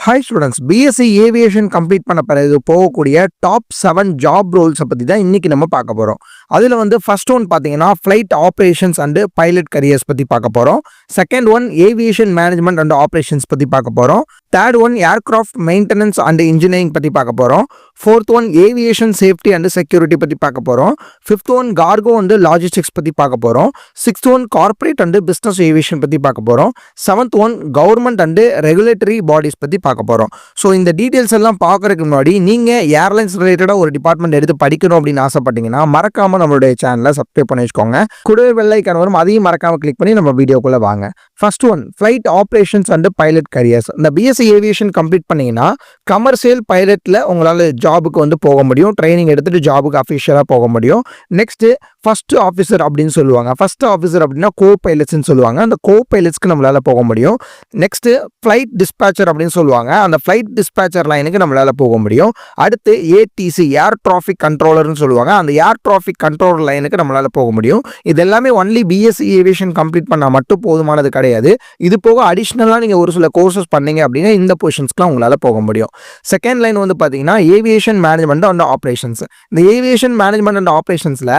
Hi students, BSc Aviation complete பண்ண பிறகு போகக்கூடிய டாப் 7 ஜாப் ரோல்ஸ் பத்தி தான் இன்னைக்கு நம்ம பார்க்க போறோம். அதுல வந்து ஃபர்ஸ்ட் ஒன் பாத்தீங்கன்னா flight operations and pilot careers பத்தி பார்க்க போறோம். Second one aviation management and operations பத்தி பார்க்க போறோம். Third one aircraft maintenance and engineering பத்தி பார்க்க போறோம். Fourth one aviation safety and security பத்தி பார்க்க போறோம். Fifth one cargo and logistics பத்தி பார்க்க போறோம். Sixth one corporate and business aviation பத்தி பார்க்க போறோம். Seventh one government and regulatory bodies பத்தி பார்க்க போறோம். ஸோ இந்த டீடைல்ஸ் எல்லாம் பார்க்கறதுக்கு முன்னாடி நீங்க ஏர்லைன்ஸ் ரிலேட்டடா ஒரு டிபார்ட்மெண்ட் எடுத்து படிக்கணும் அப்படின்னு ஆசைப்பட்டீங்கன்னா மறக்காம நம்மளுடைய சேனலை சப்ஸ்கிரைப் பண்ணி வச்சுக்கோங்க. கூடவே பெல் ஐகான் வரும், அதையும் மறக்காம கிளிக் பண்ணி நம்ம வீடியோக்குள்ள வாங்க. First one flight operations and pilot careers. இந்த பிஎஸ்சி ஏவியேஷன் கம்ப்ளீட் பண்ணீங்கன்னா கமர்ஷியல் பைலட்ல உங்களால ஜாபுக்கு வந்து போக முடியும். ட்ரைனிங் எடுத்துட்டு ஜாபுக்கு அஃபிஷியலா போக முடியும். நெக்ஸ்ட் ஃபர்ஸ்ட் ஆஃபீஸர் அப்படின்னு சொல்லுவாங்க. ஃபர்ஸ்ட் ஆஃபீஸர் அப்படின்னா கோ பைலட்ஸ்ன்னு சொல்லுவாங்க. அந்த கோ பைலட்ஸ்க்கு நம்மளால போக முடியும். நெக்ஸ்ட் ஃபிளைட் டிஸ்பேச்சர் அப்படின்னு சொல்லுவாங்க. அந்த ஃபிளைட் டிஸ்பேச்சர் லைனுக்கு நம்மளால போக முடியும். அடுத்து ஏடிசி ஏர் டிராஃபிக் கண்ட்ரோலர்னு சொல்லுவாங்க. அந்த ஏர் டிராஃபிக் கண்ட்ரோலர் லைனுக்கு நம்மளால போக முடியும். இது எல்லாமே ஒன்லி பிஎஸ்சி ஏவியேஷன் கம்ப்ளீட் பண்ணா மட்டும் போதுமானது கிடையாது. இது போக அடிஷ்னலா நீங்க ஒரு சில கோர்சஸ் பண்ணீங்க அப்படின்னா இந்த பொசிஷன்ஸ்க்குலாம் உங்களால போக முடியும். செகண்ட் லைன் வந்து பாத்தீங்கன்னா ஏவியேஷன் மேனேஜ்மெண்ட் அண்ட் ஆபரேஷன்ஸ். இந்த ஏவியேஷன் மேனேஜ்மெண்ட் அண்ட் ஆபரேஷன்ஸ்ல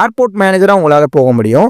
ஏர்போர்ட் மேனேஜரா உங்களால போக முடியும்.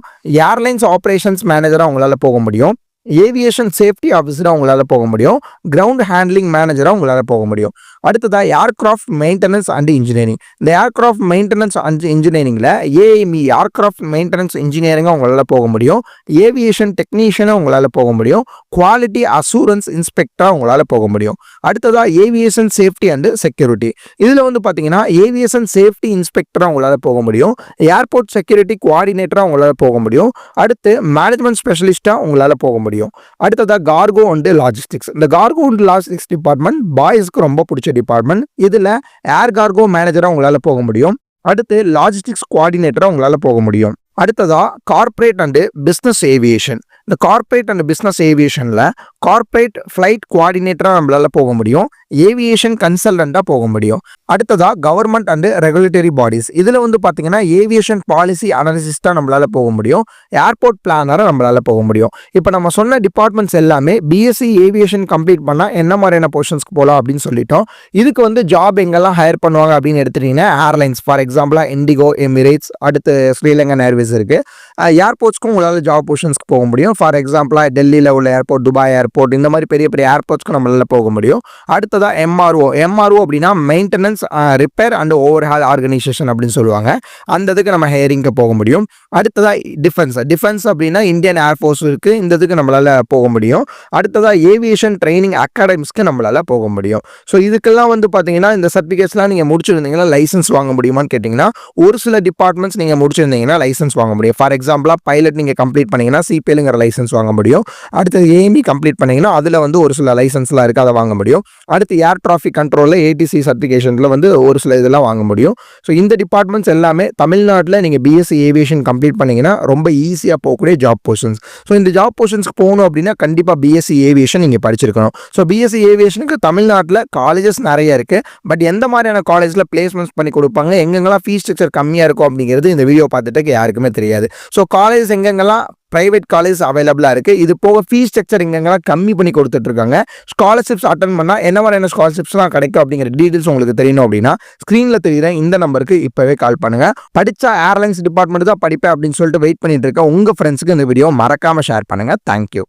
ஏர்லைன்ஸ் ஆபரேஷன்ஸ் மேனேஜரா உங்களால போக முடியும். ஏவியேஷன் சேஃப்டி ஆஃபீஸராக உங்களால் போக முடியும். கிரவுண்ட் ஹேண்ட்லிங் மேனேஜராக உங்களால் போக முடியும். அடுத்ததாக ஏர்கிராஃப்ட் மெயின்டெனன்ஸ் அண்ட் இன்ஜினியரிங். இந்த ஏர்கிராஃப்ட் மெயின்டெனன்ஸ் அண்ட் இன்ஜினியரிங்கில் ஏஎம்இ ஏர்கிராஃப்ட் மெயின்டெனன்ஸ் இன்ஜினியரிங்காக உங்களால் போக முடியும். ஏவியேஷன் டெக்னீஷியனாக உங்களால் போக முடியும். குவாலிட்டி அசூரன்ஸ் இன்ஸ்பெக்டராக உங்களால் போக முடியும். அடுத்ததாக ஏவியேஷன் சேஃப்டி அண்ட் செக்யூரிட்டி. இதில் வந்து பார்த்தீங்கன்னா ஏவியேஷன் சேஃப்டி இன்ஸ்பெக்டராக உங்களால் போக முடியும். ஏர்போர்ட் செக்யூரிட்டி கோஆர்டினேட்டராக உங்களால் போக முடியும். அடுத்து மேனேஜ்மெண்ட் ஸ்பெஷலிஸ்ட்டாக உங்களால் போக முடியும். அடுத்ததா கார்கோ அண்ட் லாஜிஸ்டிக்ஸ். இந்த கார்கோ அண்ட் லாஜிஸ்டிக்ஸ் டிபார்ட்மெண்ட் பாய்ஸ்க்கு ரொம்ப பிடிச்ச டிபார்ட்மெண்ட். இதுல ஏர் கார்கோ மேனேஜரா உங்களால போக முடியும். அடுத்து லாஜிஸ்டிக்ஸ் கோஆர்டினேட்டரா உங்களால போக முடியும். அடுத்ததா கார்ப்பரேட் அண்ட் பிசினஸ் ஏவியேஷன். இந்த கார்ப்பரேட் அண்ட் பிசினஸ் ஏவியேஷன்ல கார்ப்பரேட் ஃபிளைட் கோஆர்டினேட்டரா நம்மளால போக முடியும். ஏவியேஷன் கன்சல்டண்டா போக முடியும். அடுத்ததா கவர்மெண்ட் அண்ட் ரெகுலேட்டரி பாடிஸ். இதுல வந்து பாத்தீங்கன்னா ஏவியேஷன் பாலிசி அனாலிசிஸ்டா நம்மளால போக முடியும். ஏர்போர்ட் பிளானரா நம்மளால போக முடியும். இப்போ நம்ம சொன்ன டிபார்ட்மெண்ட்ஸ் எல்லாமே பிஎஸ்சி ஏவியேஷன் கம்ப்ளீட் பண்ணா என்ன மாதிரியான பொசிஷன்ஸ்க்கு போகலாம் அப்படின்னு சொல்லிட்டோம். இதுக்கு வந்து ஜாப் எங்கெல்லாம் ஹையர் பண்ணுவாங்க அப்படின்னு எடுத்துட்டீங்கன்னா ஏர்லைன்ஸ், ஃபார் எக்ஸாம்பிளா இண்டிகோ, எமிரேட்ஸ், அடுத்து ஸ்ரீலங்கன் ஏர்வேஸ் இருக்கு. ஏர்போர்ட்ஸ்க்கும் உங்களால ஜாப் பொசிஷன்ஸ்க்கு போக முடியும். ஃபார் எக்ஸாம்பிளா டெல்லியில் உள்ள ஏர்போர்ட், துபாய் ஏர்போர்ட், இந்த மாதிரி பெரிய பெரிய ஏர்போர்ட்ஸ்க்கு நம்மளால போக முடியும். அடுத்ததா எம்ஆர்ஓ. எம்ஆர்ஓ அப்படின்னா maintenance repair and overhaul organisation அப்படின்னு சொல்லுவாங்க. அந்த இதுக்கு நம்ம ஹையரிங்க்கு போக முடியும். அடுத்ததா டிஃபென்ஸ். டிஃபென்ஸ் அப்படின்னா இந்தியன் ஏர்ஃபோர்ஸ் இருக்கு. இந்த இதுக்கு நம்மளால போக முடியும். அடுத்ததா ஏவியேஷன் ட்ரைனிங் அகாடமிஸ்க்கு நம்மளால போக முடியும். ஸோ இதுக்கெல்லாம் வந்து பார்த்தீங்கன்னா இந்த சர்டிஃபிகேட்ஸ்லாம் நீங்கள் முடிச்சிருந்தீங்கன்னா லைசன்ஸ் வாங்க முடியுமான்னு கேட்டிங்கன்னா ஒரு சில டிபார்ட்மெண்ட்ஸ் நீங்கள் முடிச்சிருந்தீங்கன்னா லைசன்ஸ் வாங்க முடியும். ஃபார் எக்ஸாம்பிளா பைலட் நீங்கள் கம்ப்ளீட் பண்ணீங்கன்னா சிபிஎல்ங்கிற லைசன்ஸ் வாங்க முடியும். அடுத்து ஏஎம்இ கம்ப்ளீட் பண்ணீங்கன்னா அதில் வந்து ஒரு சில லைசன்ஸ்லாம் இருக்குது, அதை வாங்க முடியும். அடுத்து ஏர் டிராஃபிக் கண்ட்ரோலில் ஏடிசி சர்டிஃபிகேஷனில் வந்து ஒரு சில இதெல்லாம் வாங்க முடியும். ஸோ இந்த டிபார்ட்மெண்ட்ஸ் எல்லாமே தமிழ்நாட்டில் நீங்கள் பிஎஸ்சி ஏவியேஷன் கம்ப்ளீட் பண்ணீங்கன்னா ரொம்ப ஈஸியாக போகக்கூடிய ஜாப் பொசிஷன்ஸ். ஸோ இந்த ஜாப் பொசிஷன்ஸ்க்கு போகணும் அப்படின்னா கண்டிப்பாக பிஎஸ்சி ஏவியேஷன் நீங்கள் படிச்சிருக்கணும். ஸோ பிஎஸ்சி ஏவியேஷனுக்கு தமிழ்நாட்டில் காலேஜஸ் நிறைய இருக்குது. பட் எந்த மாதிரியான காலேஜில் பிளேஸ்மெண்ட்ஸ் பண்ணி கொடுப்பாங்க, எங்கெங்கெல்லாம் ஃபீஸ் ஸ்ட்ரக்சர் கம்மியாக இருக்கும் அப்படிங்கிறது இந்த வீடியோ பார்த்துட்டு யாருக்குமே தெரியாது. ஸோ காலேஜஸ் எங்கெங்கெல்லாம் பிரைவேட் காலேஜ் அவைலபிளாக இருக்குது. இது போக ஃபீஸ் ஸ்ட்ரக்சர் எங்கெங்கெல்லாம் கம்மி பண்ணி கொடுத்துட்ருக்காங்க. ஸ்காலர்ஷிப்ஸ் அட்டன் பண்ணால் என்ன மாதிரியான ஸ்காலர்ஷிப்ஸ்லாம் கிடைக்கும் அப்படிங்கிற டீட்டெயில்ஸ் உங்களுக்கு தெரியணும் அப்படின்னா ஸ்க்ரீனில் தெரியுற இந்த நம்பருக்கு இப்போவே கால் பண்ணுங்கள். படித்தா ஏர்லைன்ஸ் டிபார்ட்மெண்ட் தான் படிப்பேன் அப்படின்னு சொல்லிட்டு வெயிட் பண்ணிட்டு இருக்க உங்கள் ஃப்ரெண்ட்ஸுக்கு இந்த வீடியோ மறக்காமல் ஷேர் பண்ணுங்கள். தேங்க்யூ.